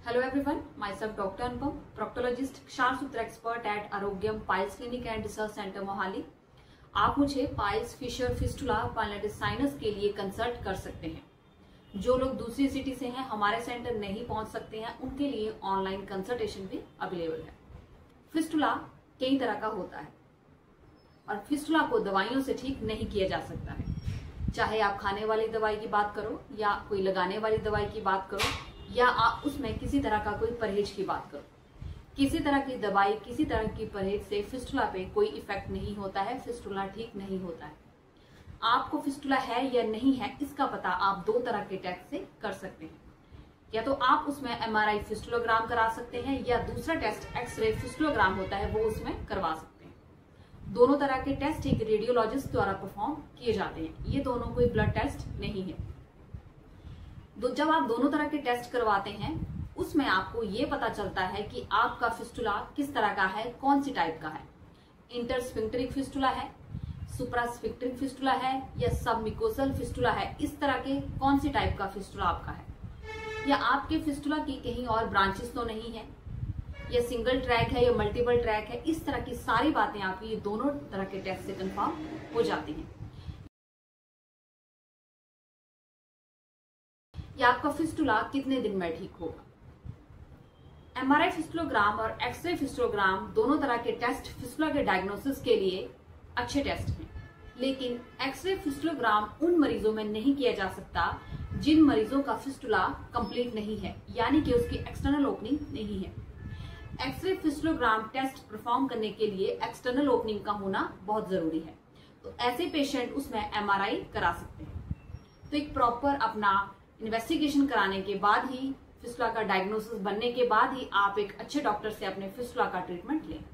Hello everyone, myself Dr. Anupam, proctologist, Ksharsutra expert at Arogyam piles clinic and research centre Mohali. आप मुझे piles, fissure, fistula, pilonidal sinus के लिए consult कर सकते हैं। जो लोग दूसरी सिटी से हैं, हमारे सेंटर नहीं पहुंच सकते हैं, उनके लिए ऑनलाइन कंसल्टेशन भी अवेलेबल है। फिस्टुला कई तरह का होता है और फिस्टुला को दवाइयों से ठीक नहीं किया जा सकता है। चाहे आप खाने वाली दवाई की बात करो या कोई लगाने वाली दवाई की बात करो या आप उसमें किसी तरह का कोई परहेज की बात करो, किसी तरह की दवाई, किसी तरह की परहेज से फिस्टुला पे कोई इफेक्ट नहीं होता है, फिस्टुला ठीक नहीं होता है। आपको फिस्टुला है या नहीं है, इसका पता आप दो तरह के टेस्ट से कर सकते हैं। या तो आप उसमें MRI फिस्टुलोग्राम करा सकते हैं या दूसरा टेस्ट एक्सरे फिस्टुलोग्राम होता है, वो उसमें करवा सकते हैं। दोनों तरह के टेस्ट एक रेडियोलॉजिस्ट द्वारा परफॉर्म किए जाते हैं। ये दोनों कोई ब्लड टेस्ट नहीं है। जब आप दोनों तरह के टेस्ट करवाते हैं, उसमें आपको ये पता चलता है कि आपका फिस्टुला किस तरह का है, कौन सी टाइप का है। इंटरस्फिंक्टरिक फिस्टुला है, सुप्रास्फिंक्टरिक फिस्टुला है या सबमिकोसल फिस्टुला है। इस तरह के कौन सी टाइप का फिस्टुला आपका है, या आपके फिस्टुला की कहीं और ब्रांचेस तो नहीं है, या सिंगल ट्रैक है या मल्टीपल ट्रैक है। इस तरह की सारी बातें आपकी ये दोनों तरह के टेस्ट से कंफर्म हो जाती हैं। या आपका फिस्टुला कितने दिन में ठीक होगा। MRI फिस्टुलोग्राम और एक्सरे फिस्टुलोग्राम दोनों तरह के टेस्ट फिस्टुला के डायग्नोसिस के लिए अच्छे टेस्ट हैं, लेकिन एक्सरे फिस्टुलोग्राम उन मरीजों में नहीं किया जा सकता जिन मरीजों का फिस्टुला कंप्लीट नहीं है, यानी कि उसकी एक्सटर्नल ओपनिंग नहीं है। एक्सरे फिस्टुलोग्राम टेस्ट परफॉर्म करने के लिए एक्सटर्नल ओपनिंग का होना बहुत जरूरी है, तो ऐसे पेशेंट उसमें MRI करा सकते हैं। तो एक प्रॉपर अपना इन्वेस्टिगेशन कराने के बाद ही, फिस्टुला का डायग्नोसिस बनने के बाद ही आप एक अच्छे डॉक्टर से अपने फिस्टुला का ट्रीटमेंट लें।